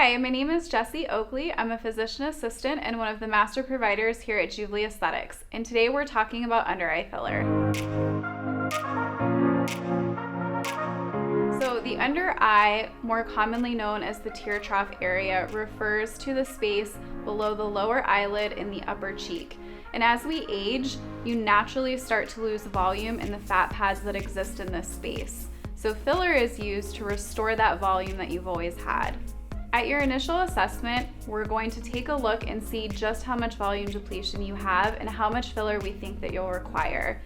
Hi, my name is Jessye Okuley. I'm a physician assistant and one of the master providers here at Juvly Aesthetics. And today we're talking about under eye filler. So the under eye, more commonly known as the tear trough area, refers to the space below the lower eyelid in the upper cheek. And as we age, you naturally start to lose volume in the fat pads that exist in this space. So filler is used to restore that volume that you've always had. At your initial assessment, we're going to take a look and see just how much volume depletion you have and how much filler we think that you'll require.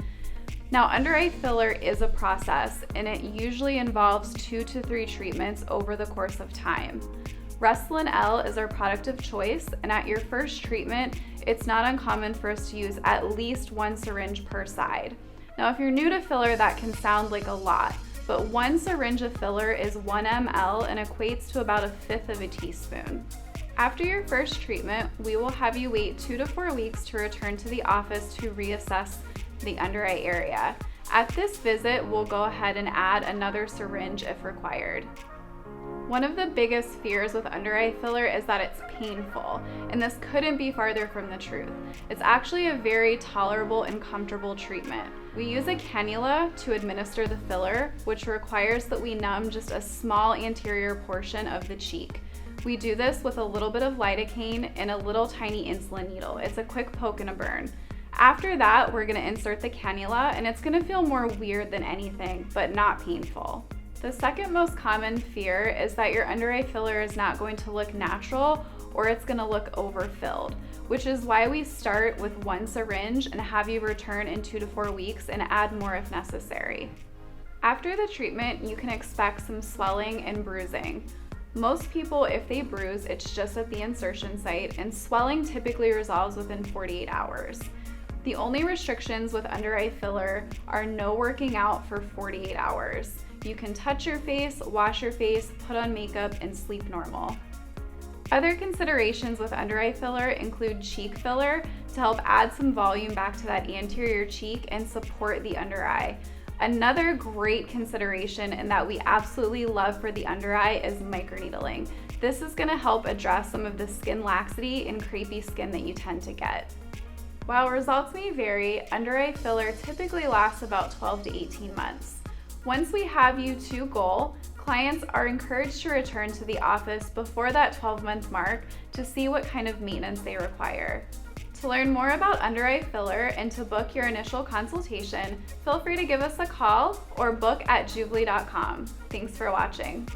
Now, under eye filler is a process, and it usually involves 2 to 3 treatments over the course of time. Restylane L is our product of choice, and at your first treatment, it's not uncommon for us to use at least 1 syringe per side. Now, if you're new to filler, that can sound like a lot, but 1 syringe of filler is 1 ml and equates to about 1/5 of a teaspoon. After your first treatment, we will have you wait 2 to 4 weeks to return to the office to reassess the under eye area. At this visit, we'll go ahead and add another syringe if required. One of the biggest fears with under eye filler is that it's painful, and this couldn't be farther from the truth. It's actually a very tolerable and comfortable treatment. We use a cannula to administer the filler, which requires that we numb just a small anterior portion of the cheek. We do this with a little bit of lidocaine and a little tiny insulin needle. It's a quick poke and a burn. After that, we're gonna insert the cannula, and it's gonna feel more weird than anything, but not painful. The second most common fear is that your under eye filler is not going to look natural or it's going to look overfilled, which is why we start with 1 syringe and have you return in 2 to 4 weeks and add more if necessary. After the treatment, you can expect some swelling and bruising. Most people, if they bruise, it's just at the insertion site, and swelling typically resolves within 48 hours. The only restrictions with under eye filler are no working out for 48 hours. You can touch your face, wash your face, put on makeup, and sleep normal. Other considerations with under eye filler include cheek filler to help add some volume back to that anterior cheek and support the under eye. Another great consideration and that we absolutely love for the under eye is microneedling. This is going to help address some of the skin laxity and crepey skin that you tend to get. While results may vary, under eye filler typically lasts about 12 to 18 months. Once we have you to goal, clients are encouraged to return to the office before that 12-month mark to see what kind of maintenance they require. To learn more about under eye filler and to book your initial consultation, feel free to give us a call or book at juvly.com. Thanks for watching.